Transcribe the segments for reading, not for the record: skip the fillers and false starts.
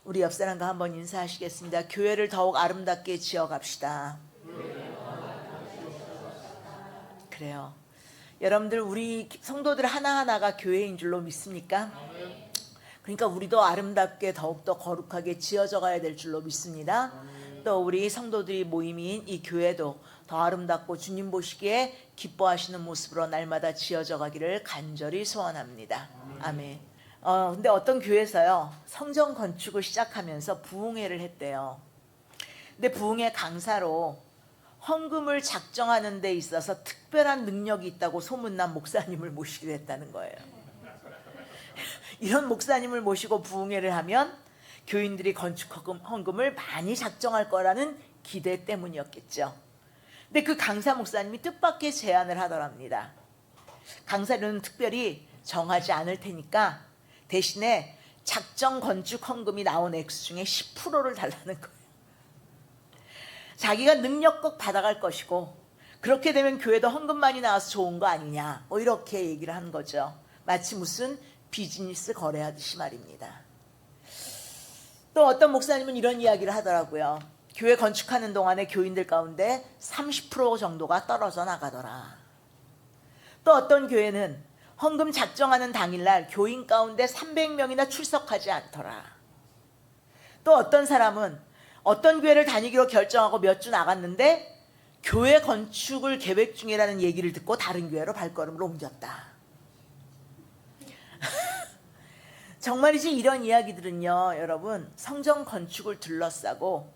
우리 옆 사람과 한번 인사하시겠습니다. 교회를 더욱 아름답게 지어갑시다. 그래요. 여러분들 우리 성도들 하나하나가 교회인 줄로 믿습니까? 그러니까 우리도 아름답게 더욱더 거룩하게 지어져 가야 될 줄로 믿습니다. 또 우리 성도들이 모임인 이 교회도 더 아름답고 주님 보시기에 기뻐하시는 모습으로 날마다 지어져 가기를 간절히 소원합니다. 아멘. 근데 어떤 교회에서요, 성전 건축을 시작하면서 부흥회를 했대요. 근데 부흥회 강사로 헌금을 작정하는 데 있어서 특별한 능력이 있다고 소문난 목사님을 모시게 됐다는 거예요. 이런 목사님을 모시고 부흥회를 하면 교인들이 건축 헌금을 많이 작정할 거라는 기대 때문이었겠죠. 근데 그 강사 목사님이 뜻밖의 제안을 하더랍니다. 강사료는 특별히 정하지 않을 테니까 대신에 작정 건축 헌금이 나온 액수 중에 10%를 달라는 거예요. 자기가 능력껏 받아갈 것이고 그렇게 되면 교회도 헌금 많이 나와서 좋은 거 아니냐, 이렇게 얘기를 한 거죠. 마치 무슨 비즈니스 거래하듯이 말입니다. 또 어떤 목사님은 이런 이야기를 하더라고요. 교회 건축하는 동안에 교인들 가운데 30% 정도가 떨어져 나가더라. 또 어떤 교회는 헌금 작정하는 당일날 교인 가운데 300명이나 출석하지 않더라. 또 어떤 사람은 어떤 교회를 다니기로 결정하고 몇 주 나갔는데 교회 건축을 계획 중이라는 얘기를 듣고 다른 교회로 발걸음을 옮겼다. 정말이지 이런 이야기들은요, 여러분, 성전 건축을 둘러싸고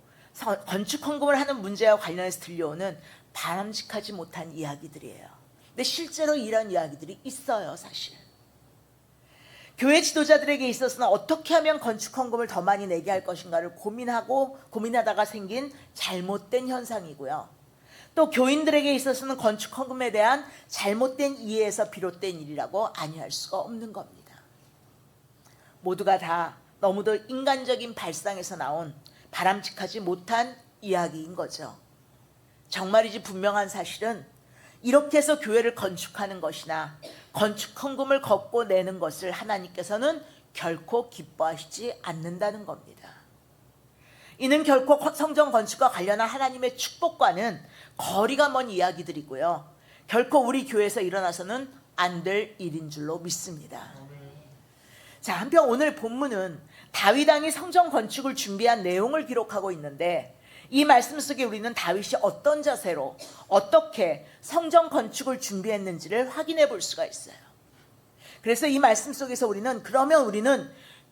건축 헌금을 하는 문제와 관련해서 들려오는 바람직하지 못한 이야기들이에요. 근데 실제로 이런 이야기들이 있어요, 사실. 교회 지도자들에게 있어서는 어떻게 하면 건축 헌금을 더 많이 내게 할 것인가를 고민하다가 생긴 잘못된 현상이고요. 또 교인들에게 있어서는 건축 헌금에 대한 잘못된 이해에서 비롯된 일이라고 아니할 수가 없는 겁니다. 모두가 다 너무도 인간적인 발상에서 나온 바람직하지 못한 이야기인 거죠. 정말이지 분명한 사실은 이렇게 해서 교회를 건축하는 것이나 건축 헌금을 걷고 내는 것을 하나님께서는 결코 기뻐하시지 않는다는 겁니다. 이는 결코 성전 건축과 관련한 하나님의 축복과는 거리가 먼 이야기들이고요. 결코 우리 교회에서 일어나서는 안 될 일인 줄로 믿습니다. 자, 한편 오늘 본문은 다윗 왕이 성전 건축을 준비한 내용을 기록하고 있는데 이 말씀 속에 우리는 다윗이 어떤 자세로 어떻게 성전 건축을 준비했는지를 확인해 볼 수가 있어요. 그래서 이 말씀 속에서 우리는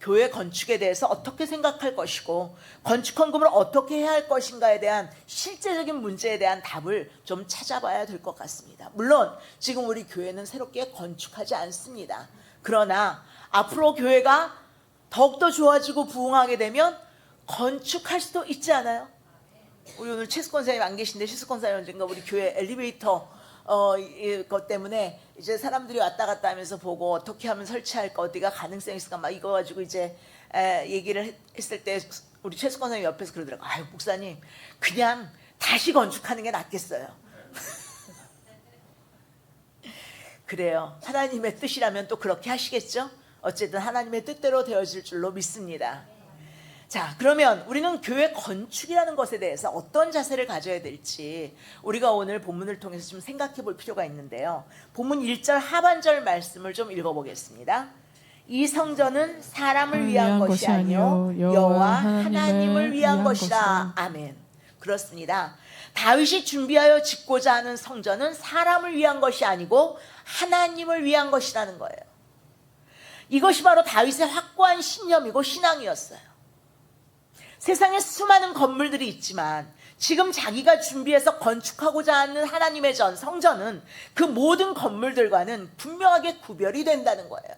교회 건축에 대해서 어떻게 생각할 것이고 건축 헌금을 어떻게 해야 할 것인가에 대한 실제적인 문제에 대한 답을 좀 찾아봐야 될 것 같습니다. 물론 지금 우리 교회는 새롭게 건축하지 않습니다. 그러나 앞으로 교회가 더욱더 좋아지고 부흥하게 되면 건축할 수도 있지 않아요? 우리 오늘 최수 권사님 안 계신데 최수 권사님 언젠가 우리 교회 엘리베이터 것 때문에 이제 사람들이 왔다 갔다 하면서 보고 어떻게 하면 설치할까, 어디가 가능성이 있을까 막 이거 가지고 이제 얘기를 했을 때 우리 최수 권사님 옆에서 그러더라고요. 아유 목사님, 그냥 다시 건축하는 게 낫겠어요. 그래요. 하나님의 뜻이라면 또 그렇게 하시겠죠? 어쨌든 하나님의 뜻대로 되어질 줄로 믿습니다. 자, 그러면 우리는 교회 건축이라는 것에 대해서 어떤 자세를 가져야 될지 우리가 오늘 본문을 통해서 좀 생각해 볼 필요가 있는데요. 본문 1절 하반절 말씀을 좀 읽어보겠습니다. 이 성전은 사람을 위한 것이 아니요 여호와 하나님을 위한 것이라. 아멘. 그렇습니다. 다윗이 준비하여 짓고자 하는 성전은 사람을 위한 것이 아니고 하나님을 위한 것이라는 거예요. 이것이 바로 다윗의 확고한 신념이고 신앙이었어요. 세상에 수많은 건물들이 있지만 지금 자기가 준비해서 건축하고자 하는 하나님의 성전은 그 모든 건물들과는 분명하게 구별이 된다는 거예요.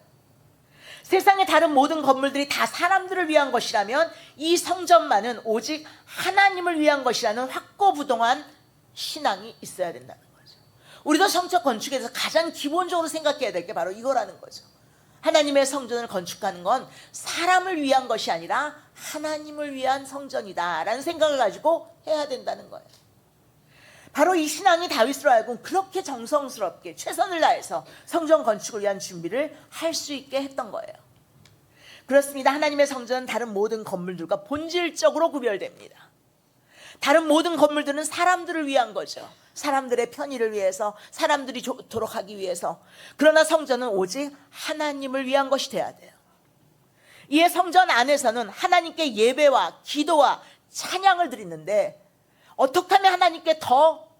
세상의 다른 모든 건물들이 다 사람들을 위한 것이라면 이 성전만은 오직 하나님을 위한 것이라는 확고부동한 신앙이 있어야 된다는 거죠. 우리도 성전 건축에서 가장 기본적으로 생각해야 될 게 바로 이거라는 거죠. 하나님의 성전을 건축하는 건 사람을 위한 것이 아니라 하나님을 위한 성전이다라는 생각을 가지고 해야 된다는 거예요. 바로 이 신앙이 다윗으로 하여금 그렇게 정성스럽게 최선을 다해서 성전 건축을 위한 준비를 할 수 있게 했던 거예요. 그렇습니다. 하나님의 성전은 다른 모든 건물들과 본질적으로 구별됩니다. 다른 모든 건물들은 사람들을 위한 거죠. 사람들의 편의를 위해서, 사람들이 좋도록 하기 위해서. 그러나 성전은 오직 하나님을 위한 것이 돼야 돼요. 이에 성전 안에서는 하나님께 예배와 기도와 찬양을 드리는데, 어떻게 하면 하나님께 더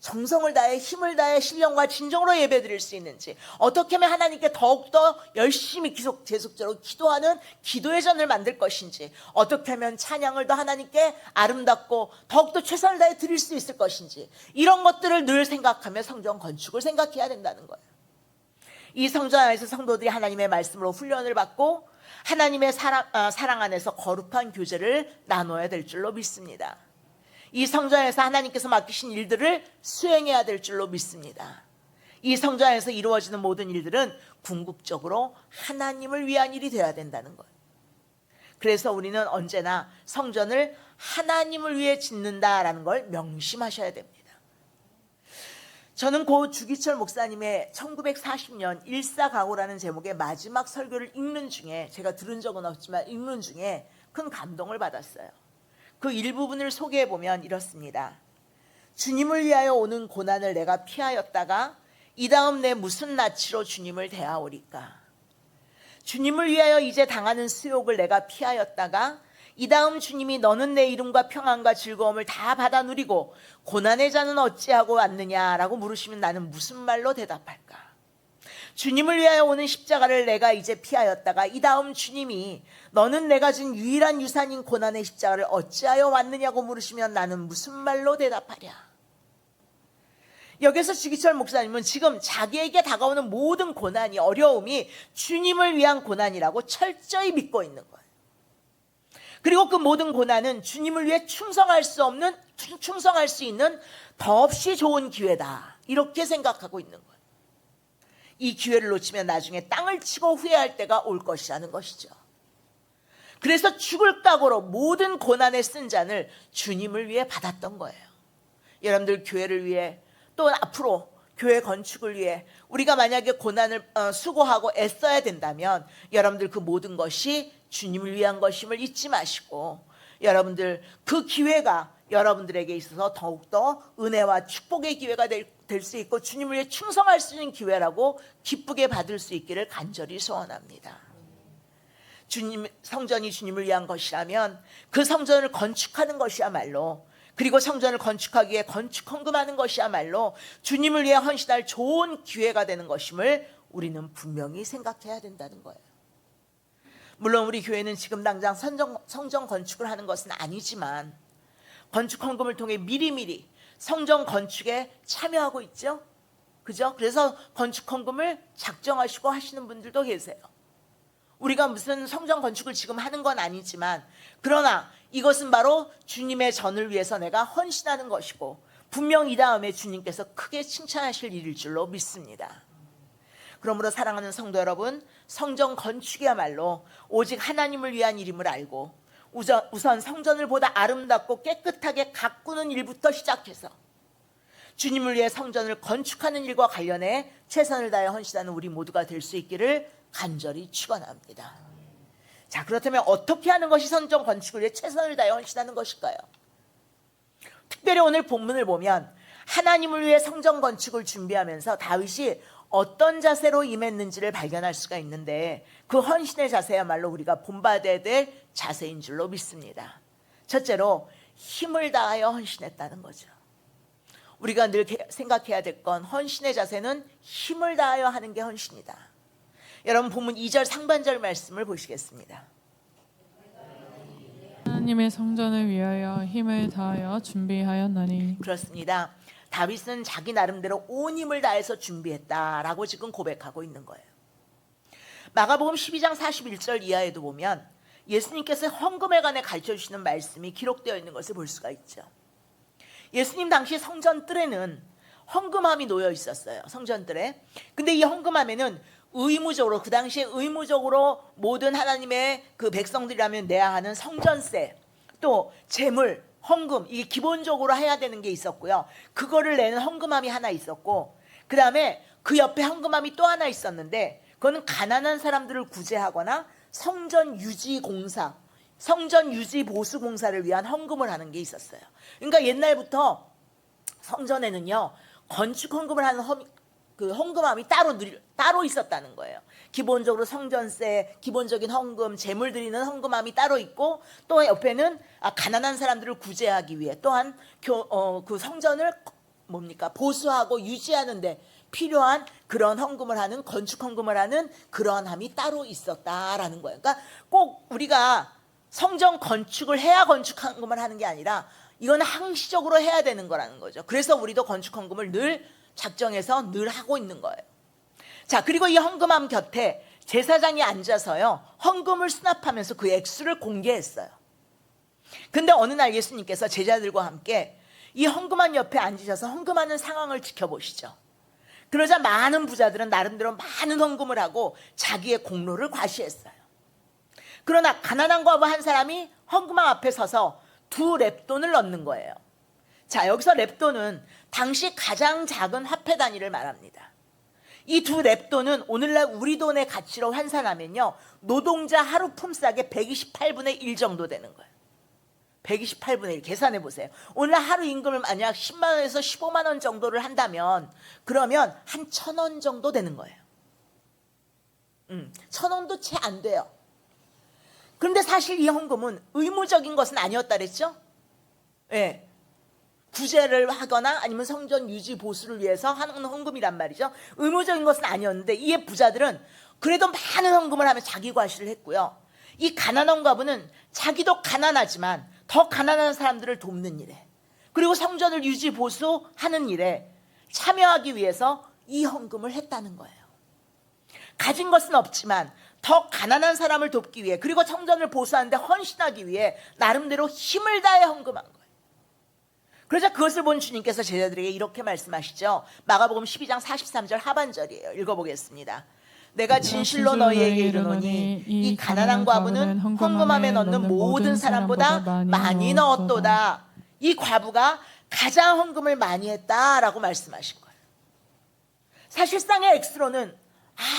정성을 다해 힘을 다해 신령과 진정으로 예배드릴 수 있는지, 어떻게 하면 하나님께 더욱더 열심히 계속적으로 기도하는 기도의 전을 만들 것인지, 어떻게 하면 찬양을 더 하나님께 아름답고 더욱더 최선을 다해 드릴 수 있을 것인지, 이런 것들을 늘 생각하며 성전 건축을 생각해야 된다는 거예요. 이 성전 안에서 성도들이 하나님의 말씀으로 훈련을 받고 하나님의 사랑 안에서 거룩한 교제를 나눠야 될 줄로 믿습니다. 이 성전에서 하나님께서 맡기신 일들을 수행해야 될 줄로 믿습니다. 이 성전에서 이루어지는 모든 일들은 궁극적으로 하나님을 위한 일이 되어야 된다는 거예요. 그래서 우리는 언제나 성전을 하나님을 위해 짓는다라는 걸 명심하셔야 됩니다. 저는 고 주기철 목사님의 1940년 일사각오라는 제목의 마지막 설교를 읽는 중에, 제가 들은 적은 없지만 읽는 중에 큰 감동을 받았어요. 그 일부분을 소개해보면 이렇습니다. 주님을 위하여 오는 고난을 내가 피하였다가 이 다음 내 무슨 낯으로 주님을 대하오리까. 주님을 위하여 이제 당하는 수욕을 내가 피하였다가 이 다음 주님이 너는 내 이름과 평안과 즐거움을 다 받아 누리고 고난의 자는 어찌하고 왔느냐라고 물으시면 나는 무슨 말로 대답할까. 주님을 위하여 오는 십자가를 내가 이제 피하였다가 이 다음 주님이 너는 내가 준 유일한 유산인 고난의 십자가를 어찌하여 왔느냐고 물으시면 나는 무슨 말로 대답하랴. 여기서 주기철 목사님은 지금 자기에게 다가오는 모든 고난이, 어려움이 주님을 위한 고난이라고 철저히 믿고 있는 거예요. 그리고 그 모든 고난은 주님을 위해 충성할 수 있는 더없이 좋은 기회다, 이렇게 생각하고 있는 거예요. 이 기회를 놓치면 나중에 땅을 치고 후회할 때가 올 것이라는 것이죠. 그래서 죽을 각오로 모든 고난의 쓴 잔을 주님을 위해 받았던 거예요. 여러분들 교회를 위해, 또 앞으로 교회 건축을 위해 우리가 만약에 고난을 수고하고 애써야 된다면 여러분들 그 모든 것이 주님을 위한 것임을 잊지 마시고, 여러분들 그 기회가 여러분들에게 있어서 더욱더 은혜와 축복의 기회가 될 수 있고 주님을 위해 충성할 수 있는 기회라고 기쁘게 받을 수 있기를 간절히 소원합니다. 성전이 주님을 위한 것이라면 그 성전을 건축하는 것이야말로, 그리고 성전을 건축하기 위해 건축 헌금하는 것이야말로 주님을 위해 헌신할 좋은 기회가 되는 것임을 우리는 분명히 생각해야 된다는 거예요. 물론 우리 교회는 지금 당장 성전 건축을 하는 것은 아니지만 건축 헌금을 통해 미리미리 성전 건축에 참여하고 있죠. 그죠? 그래서 건축 헌금을 작정하시고 하시는 분들도 계세요. 우리가 무슨 성전 건축을 지금 하는 건 아니지만, 그러나 이것은 바로 주님의 전을 위해서 내가 헌신하는 것이고 분명 이 다음에 주님께서 크게 칭찬하실 일일 줄로 믿습니다. 그러므로 사랑하는 성도 여러분, 성전 건축이야말로 오직 하나님을 위한 일임을 알고 우선 성전을 보다 아름답고 깨끗하게 가꾸는 일부터 시작해서 주님을 위해 성전을 건축하는 일과 관련해 최선을 다해 헌신하는 우리 모두가 될 수 있기를 간절히 축원합니다. 자, 그렇다면 어떻게 하는 것이 성전 건축을 위해 최선을 다해 헌신하는 것일까요? 특별히 오늘 본문을 보면 하나님을 위해 성전 건축을 준비하면서 다윗이 어떤 자세로 임했는지를 발견할 수가 있는데, 그 헌신의 자세야말로 우리가 본받아야 될 자세인 줄로 믿습니다. 첫째로 힘을 다하여 헌신했다는 거죠. 우리가 늘 생각해야 될 건 헌신의 자세는 힘을 다하여 하는 게 헌신이다. 여러분 본문 2절 상반절 말씀을 보시겠습니다. 하나님의 성전을 위하여 힘을 다하여 준비하였나니. 그렇습니다. 다윗은 자기 나름대로 온 힘을 다해서 준비했다라고 지금 고백하고 있는 거예요. 마가복음 12장 41절 이하에도 보면 예수님께서 헌금에 관해 가르쳐주시는 말씀이 기록되어 있는 것을 볼 수가 있죠. 예수님 당시 성전뜰에는 헌금함이 놓여 있었어요. 성전뜰에. 근데 이 헌금함에는 의무적으로, 그 당시에 의무적으로 모든 하나님의 그 백성들이라면 내야 하는 성전세, 또 재물, 헌금, 이게 기본적으로 해야 되는 게 있었고요. 그거를 내는 헌금함이 하나 있었고, 그 다음에 그 옆에 헌금함이 또 하나 있었는데, 그거는 가난한 사람들을 구제하거나 성전 유지 공사, 성전 유지 보수 공사를 위한 헌금을 하는 게 있었어요. 그러니까 옛날부터 성전에는요, 건축 헌금을 하는 그 헌금함이 따로 있었다는 거예요. 기본적으로 성전세, 기본적인 헌금, 재물 드리는 헌금함이 따로 있고, 또 옆에는 가난한 사람들을 구제하기 위해 또한 그 성전을 보수하고 유지하는데 필요한 그런 헌금을 하는, 건축 헌금을 하는 그러한 함이 따로 있었다라는 거예요. 그러니까 꼭 우리가 성전 건축을 해야 건축 헌금을 하는 게 아니라 이건 항시적으로 해야 되는 거라는 거죠. 그래서 우리도 건축 헌금을 늘 작정해서 늘 하고 있는 거예요. 자, 그리고 이 헌금함 곁에 제사장이 앉아서요, 헌금을 수납하면서 그 액수를 공개했어요. 근데 어느 날 예수님께서 제자들과 함께 이 헌금함 옆에 앉으셔서 헌금하는 상황을 지켜보시죠. 그러자 많은 부자들은 나름대로 많은 헌금을 하고 자기의 공로를 과시했어요. 그러나 가난한 과부 한 사람이 헌금함 앞에 서서 2렙돈을 넣는 거예요. 자, 여기서 렙돈은 당시 가장 작은 화폐 단위를 말합니다. 이 2렙돈은 오늘날 우리 돈의 가치로 환산하면요, 노동자 하루 품삯의 128분의 1 정도 되는 거예요. 128분의 1 계산해 보세요. 오늘 하루 임금을 만약 10만 원에서 15만 원 정도를 한다면 그러면 한 1,000원 정도 되는 거예요. 1,000원도 채 안 돼요. 그런데 사실 이 헌금은 의무적인 것은 아니었다 그랬죠? 예. 구제를 하거나 아니면 성전 유지 보수를 위해서 하는 헌금이란 말이죠. 의무적인 것은 아니었는데 이에 부자들은 그래도 많은 헌금을 하며 자기 과시를 했고요. 이 가난한 과부는 자기도 가난하지만 더 가난한 사람들을 돕는 일에, 그리고 성전을 유지 보수하는 일에 참여하기 위해서 이 헌금을 했다는 거예요. 가진 것은 없지만 더 가난한 사람을 돕기 위해, 그리고 성전을 보수하는데 헌신하기 위해 나름대로 힘을 다해 헌금한 거예요. 그러자 그것을 본 주님께서 제자들에게 이렇게 말씀하시죠. 마가복음 12장 43절 하반절이에요. 읽어보겠습니다. 내가 진실로 너희에게 이르노니 이 가난한 과부는 헌금함에 넣는 모든 사람보다 많이 넣었도다. 이 과부가 가장 헌금을 많이 했다라고 말씀하신 거예요. 사실상의 액수로는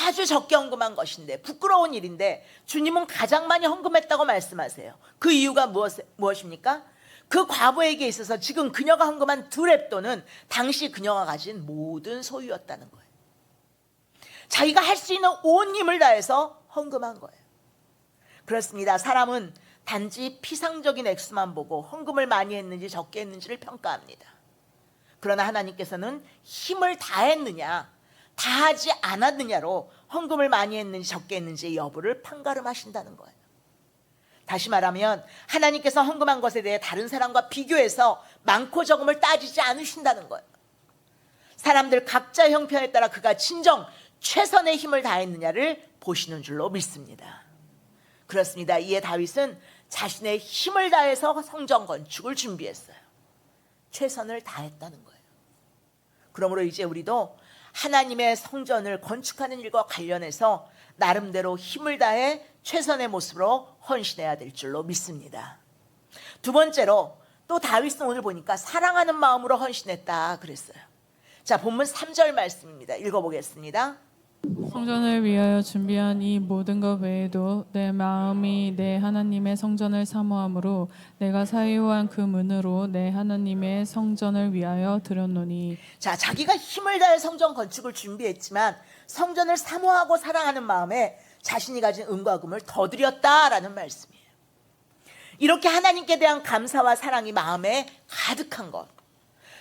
아주 적게 헌금한 것인데, 부끄러운 일인데 주님은 가장 많이 헌금했다고 말씀하세요. 그 이유가 무엇입니까? 그 과부에게 있어서 지금 그녀가 헌금한 2렙돈은 당시 그녀가 가진 모든 소유였다는 거예요. 자기가 할 수 있는 온 힘을 다해서 헌금한 거예요. 그렇습니다. 사람은 단지 피상적인 액수만 보고 헌금을 많이 했는지 적게 했는지를 평가합니다. 그러나 하나님께서는 힘을 다했느냐 다하지 않았느냐로 헌금을 많이 했는지 적게 했는지의 여부를 판가름하신다는 거예요. 다시 말하면 하나님께서 헌금한 것에 대해 다른 사람과 비교해서 많고 적음을 따지지 않으신다는 거예요. 사람들 각자 형편에 따라 그가 진정 최선의 힘을 다했느냐를 보시는 줄로 믿습니다. 그렇습니다. 이에 다윗은 자신의 힘을 다해서 성전 건축을 준비했어요. 최선을 다했다는 거예요. 그러므로 이제 우리도 하나님의 성전을 건축하는 일과 관련해서 나름대로 힘을 다해 최선의 모습으로 헌신해야 될 줄로 믿습니다. 두 번째로, 또 다윗은 오늘 보니까 사랑하는 마음으로 헌신했다 그랬어요. 자, 본문 3절 말씀입니다. 읽어보겠습니다. 성전을 위하여 준비한 이 모든 것 외에도 내 마음이 내 하나님의 성전을 사모함으로 내가 사유한 그 문으로 내 하나님의 성전을 위하여 드렸노니. 자, 자기가 힘을 다해 성전 건축을 준비했지만 성전을 사모하고 사랑하는 마음에 자신이 가진 은과 금을 더 드렸다라는 말씀이에요. 이렇게 하나님께 대한 감사와 사랑이 마음에 가득한 것,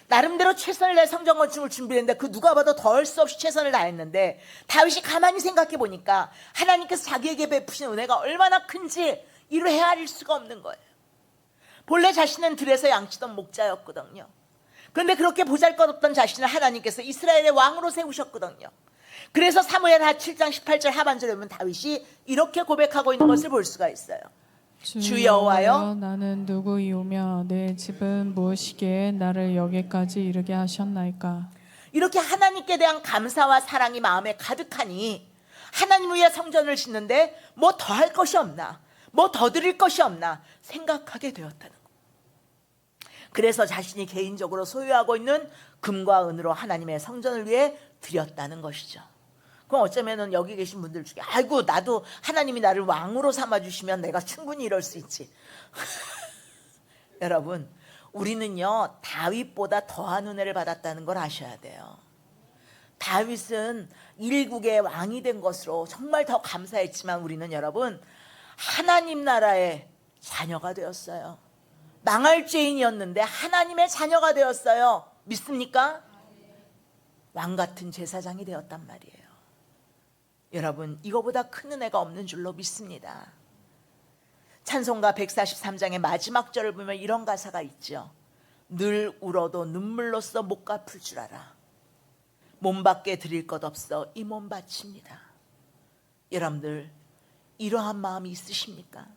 나름대로 최선을 다해 성전 건축을 준비했는데 그 누가 봐도 더할 수 없이 최선을 다했는데, 다윗이 가만히 생각해 보니까 하나님께서 자기에게 베푸신 은혜가 얼마나 큰지 이루 헤아릴 수가 없는 거예요. 본래 자신은 들에서 양치던 목자였거든요. 그런데 그렇게 보잘것없던 자신을 하나님께서 이스라엘의 왕으로 세우셨거든요. 그래서 사무엘하 7장 18절 하반절에 보면 다윗이 이렇게 고백하고 있는 것을 볼 수가 있어요. 주 여호와여, 나는 누구이오며 내 집은 무엇이기에 나를 여기까지 이르게 하셨나이까. 이렇게 하나님께 대한 감사와 사랑이 마음에 가득하니 하나님 위해 성전을 짓는데 뭐 더 할 것이 없나, 뭐 더 드릴 것이 없나 생각하게 되었다는 것. 그래서 자신이 개인적으로 소유하고 있는 금과 은으로 하나님의 성전을 위해 드렸다는 것이죠. 그럼 어쩌면은 여기 계신 분들 중에 아이고 나도 하나님이 나를 왕으로 삼아주시면 내가 충분히 이럴 수 있지. 여러분, 우리는요 다윗보다 더한 은혜를 받았다는 걸 아셔야 돼요. 다윗은 일국의 왕이 된 것으로 정말 더 감사했지만 우리는 여러분 하나님 나라의 자녀가 되었어요. 망할 죄인이었는데 하나님의 자녀가 되었어요. 믿습니까? 왕 같은 제사장이 되었단 말이에요. 여러분, 이거보다 큰 은혜가 없는 줄로 믿습니다. 찬송가 143장의 마지막 절을 보면 이런 가사가 있죠. 늘 울어도 눈물로써 못 갚을 줄 알아. 몸 밖에 드릴 것 없어 이 몸 바칩니다. 여러분들 이러한 마음이 있으십니까?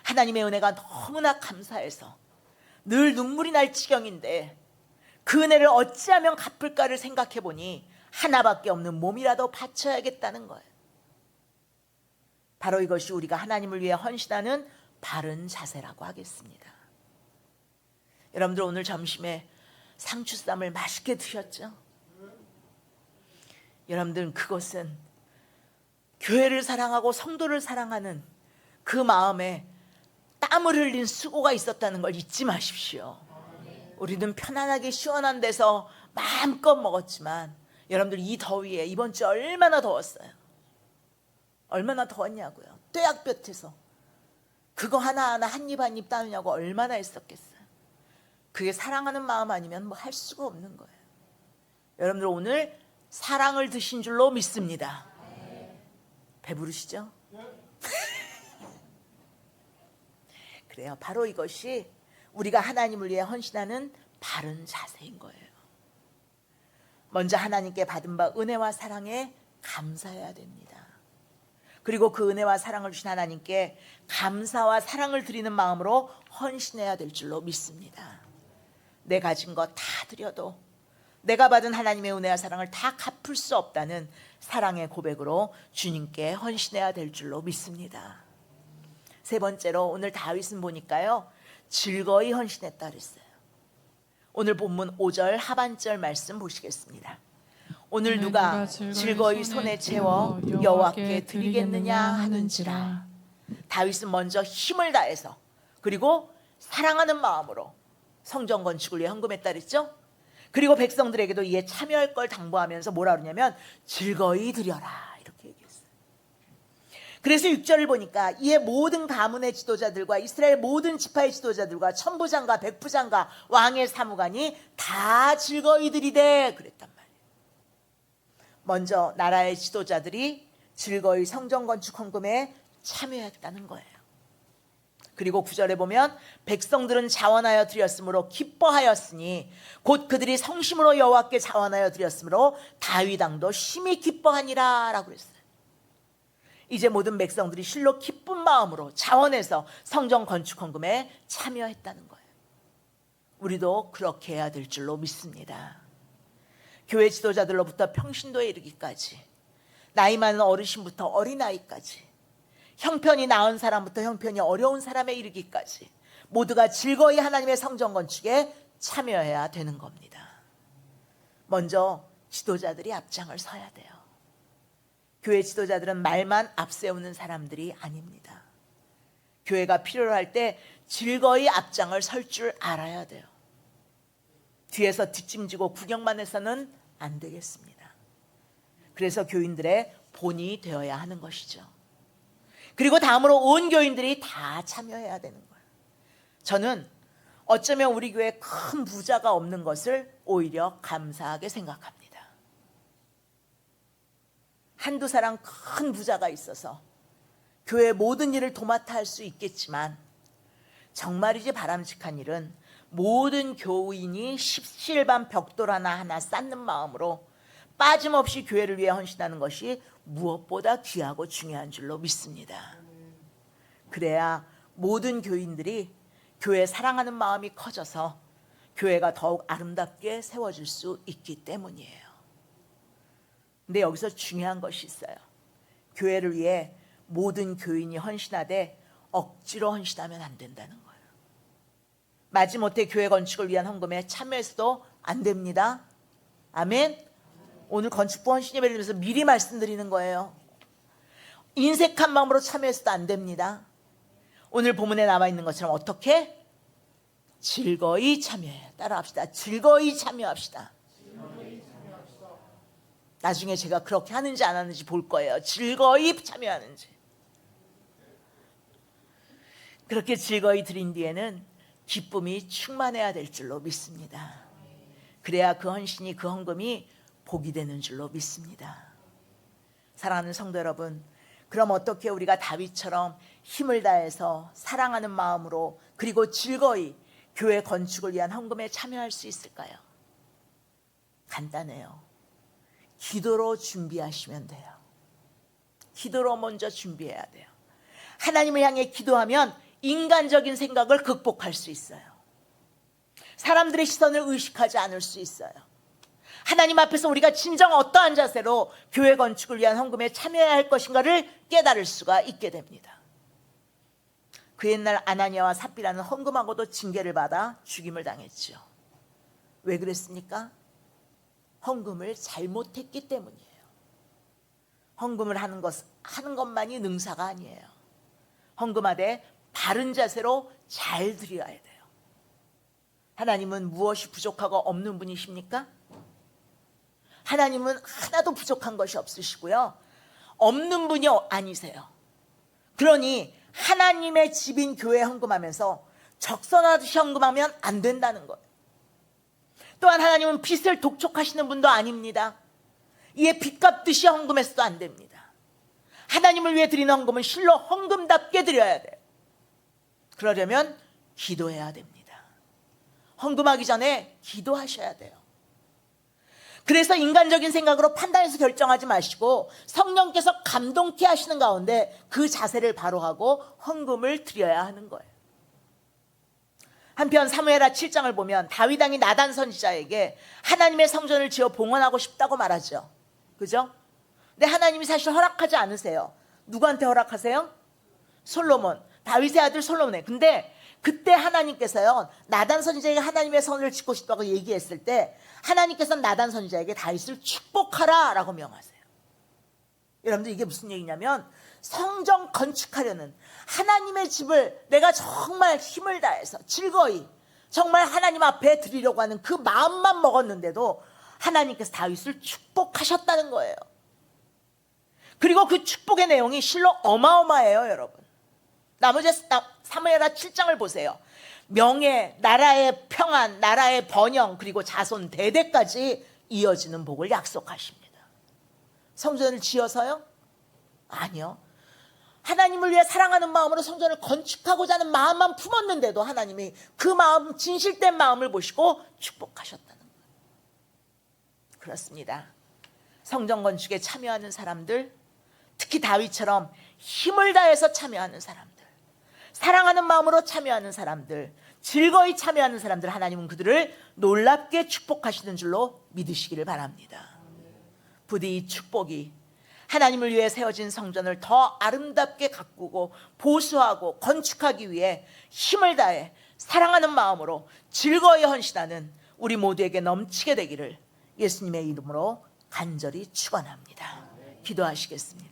하나님의 은혜가 너무나 감사해서 늘 눈물이 날 지경인데 그 은혜를 어찌하면 갚을까를 생각해 보니 하나밖에 없는 몸이라도 바쳐야겠다는 거예요. 바로 이것이 우리가 하나님을 위해 헌신하는 바른 자세라고 하겠습니다. 여러분들 오늘 점심에 상추쌈을 맛있게 드셨죠? 여러분들 그것은 교회를 사랑하고 성도를 사랑하는 그 마음에 땀을 흘린 수고가 있었다는 걸 잊지 마십시오. 우리는 편안하게 시원한 데서 마음껏 먹었지만 여러분들 이 더위에 이번 주 얼마나 더웠어요. 얼마나 더웠냐고요. 떼약볕에서 그거 하나하나 한 입 한 입 따느냐고 얼마나 했었겠어요. 그게 사랑하는 마음 아니면 뭐 할 수가 없는 거예요. 여러분들 오늘 사랑을 드신 줄로 믿습니다. 배부르시죠? 그래요. 바로 이것이 우리가 하나님을 위해 헌신하는 바른 자세인 거예요. 먼저 하나님께 받은 바 은혜와 사랑에 감사해야 됩니다. 그리고 그 은혜와 사랑을 주신 하나님께 감사와 사랑을 드리는 마음으로 헌신해야 될 줄로 믿습니다. 내 가진 거 다 드려도 내가 받은 하나님의 은혜와 사랑을 다 갚을 수 없다는 사랑의 고백으로 주님께 헌신해야 될 줄로 믿습니다. 세 번째로 오늘 다윗은 보니까요 즐거이 헌신했다 그랬어요. 오늘 본문 5절 하반절 말씀 보시겠습니다. 오늘 누가 즐거이 손에 채워 여호와께 드리겠느냐 하는지라. 다윗은 먼저 힘을 다해서 그리고 사랑하는 마음으로 성전 건축을 위해 헌금했다 그랬죠. 그리고 백성들에게도 이에 참여할 걸 당부하면서 뭐라 그러냐면 즐거이 드려라 이렇게 얘기했어요. 그래서 6절을 보니까 이에 모든 가문의 지도자들과 이스라엘 모든 지파의 지도자들과 천부장과 백부장과 왕의 사무관이 다 즐거이 드리되 그랬단 말이에요. 먼저 나라의 지도자들이 즐거이 성전 건축 헌금에 참여했다는 거예요. 그리고 9절에 보면 백성들은 자원하여 드렸으므로 기뻐하였으니 곧 그들이 성심으로 여호와께 자원하여 드렸으므로 다윗 왕도 심히 기뻐하니라 라고 그랬어요. 이제 모든 백성들이 실로 기쁜 마음으로 자원해서 성전 건축 헌금에 참여했다는 거예요. 우리도 그렇게 해야 될 줄로 믿습니다. 교회 지도자들로부터 평신도에 이르기까지, 나이 많은 어르신부터 어린아이까지, 형편이 나은 사람부터 형편이 어려운 사람에 이르기까지 모두가 즐거이 하나님의 성전 건축에 참여해야 되는 겁니다. 먼저 지도자들이 앞장을 서야 돼요. 교회 지도자들은 말만 앞세우는 사람들이 아닙니다. 교회가 필요로 할 때 즐거이 앞장을 설 줄 알아야 돼요. 뒤에서 뒷짐지고 구경만 해서는 안 되겠습니다. 그래서 교인들의 본이 되어야 하는 것이죠. 그리고 다음으로 온 교인들이 다 참여해야 되는 거예요. 저는 어쩌면 우리 교회에 큰 부자가 없는 것을 오히려 감사하게 생각합니다. 한두 사람 큰 부자가 있어서 교회의 모든 일을 도맡아 할 수 있겠지만 정말이지 바람직한 일은 모든 교인이 십시일반 벽돌 하나 쌓는 마음으로 빠짐없이 교회를 위해 헌신하는 것이 무엇보다 귀하고 중요한 줄로 믿습니다. 그래야 모든 교인들이 교회 사랑하는 마음이 커져서 교회가 더욱 아름답게 세워질 수 있기 때문이에요. 근데 여기서 중요한 것이 있어요. 교회를 위해 모든 교인이 헌신하되 억지로 헌신하면 안 된다는 거예요. 마지못해 교회 건축을 위한 헌금에 참여해서도 안 됩니다. 아멘. 오늘 건축부 헌신 예배를 드리면서 미리 말씀드리는 거예요. 인색한 마음으로 참여해서도 안 됩니다. 오늘 본문에 나와 있는 것처럼 어떻게? 즐거이 참여해요. 따라합시다. 즐거이 참여합시다. 나중에 제가 그렇게 하는지 안 하는지 볼 거예요. 즐거이 참여하는지. 그렇게 즐거이 드린 뒤에는 기쁨이 충만해야 될 줄로 믿습니다. 그래야 그 헌신이, 그 헌금이 복이 되는 줄로 믿습니다. 사랑하는 성도 여러분, 그럼 어떻게 우리가 다윗처럼 힘을 다해서 사랑하는 마음으로 그리고 즐거이 교회 건축을 위한 헌금에 참여할 수 있을까요? 간단해요. 기도로 준비하시면 돼요. 기도로 먼저 준비해야 돼요. 하나님을 향해 기도하면 인간적인 생각을 극복할 수 있어요. 사람들의 시선을 의식하지 않을 수 있어요. 하나님 앞에서 우리가 진정 어떠한 자세로 교회 건축을 위한 헌금에 참여해야 할 것인가를 깨달을 수가 있게 됩니다. 그 옛날 아나니아와 삽비라는 헌금하고도 징계를 받아 죽임을 당했죠. 왜 그랬습니까? 헌금을 잘못했기 때문이에요. 헌금을 하는 것만이 능사가 아니에요. 헌금하되 바른 자세로 잘 드려야 돼요. 하나님은 무엇이 부족하고 없는 분이십니까? 하나님은 하나도 부족한 것이 없으시고요. 없는 분이 아니세요. 그러니 하나님의 집인 교회에 헌금하면서 적선하듯이 헌금하면 안 된다는 거예요. 또한 하나님은 빚을 독촉하시는 분도 아닙니다. 이에 빚 갚듯이 헌금해서도 안 됩니다. 하나님을 위해 드리는 헌금은 실로 헌금답게 드려야 돼요. 그러려면 기도해야 됩니다. 헌금하기 전에 기도하셔야 돼요. 그래서 인간적인 생각으로 판단해서 결정하지 마시고 성령께서 감동케 하시는 가운데 그 자세를 바로 하고 헌금을 드려야 하는 거예요. 한편 사무엘하 7장을 보면 다윗 왕이 나단 선지자에게 하나님의 성전을 지어 봉헌하고 싶다고 말하죠. 그죠? 근데 하나님이 사실 허락하지 않으세요. 누구한테 허락하세요? 솔로몬, 다윗의 아들 솔로몬에. 근데 그때 하나님께서요, 나단 선지자에게 하나님의 성전을 짓고 싶다고 얘기했을 때 하나님께서는 나단 선지자에게 다윗을 축복하라 라고 명하세요. 여러분들 이게 무슨 얘기냐면 성전 건축하려는 하나님의 집을 내가 정말 힘을 다해서 즐거이 정말 하나님 앞에 드리려고 하는 그 마음만 먹었는데도 하나님께서 다윗을 축복하셨다는 거예요. 그리고 그 축복의 내용이 실로 어마어마해요, 여러분. 나머지 사무엘하 7장을 보세요. 명예, 나라의 평안, 나라의 번영, 그리고 자손 대대까지 이어지는 복을 약속하십니다. 성전을 지어서요? 아니요. 하나님을 위해 사랑하는 마음으로 성전을 건축하고자 하는 마음만 품었는데도 하나님이 그 마음, 진실된 마음을 보시고 축복하셨다는 거예요. 그렇습니다. 성전 건축에 참여하는 사람들, 특히 다윗처럼 힘을 다해서 참여하는 사람들, 사랑하는 마음으로 참여하는 사람들, 즐거이 참여하는 사람들, 하나님은 그들을 놀랍게 축복하시는 줄로 믿으시기를 바랍니다. 부디 이 축복이 하나님을 위해 세워진 성전을 더 아름답게 가꾸고 보수하고 건축하기 위해 힘을 다해 사랑하는 마음으로 즐거이 헌신하는 우리 모두에게 넘치게 되기를 예수님의 이름으로 간절히 축원합니다. 기도하시겠습니다.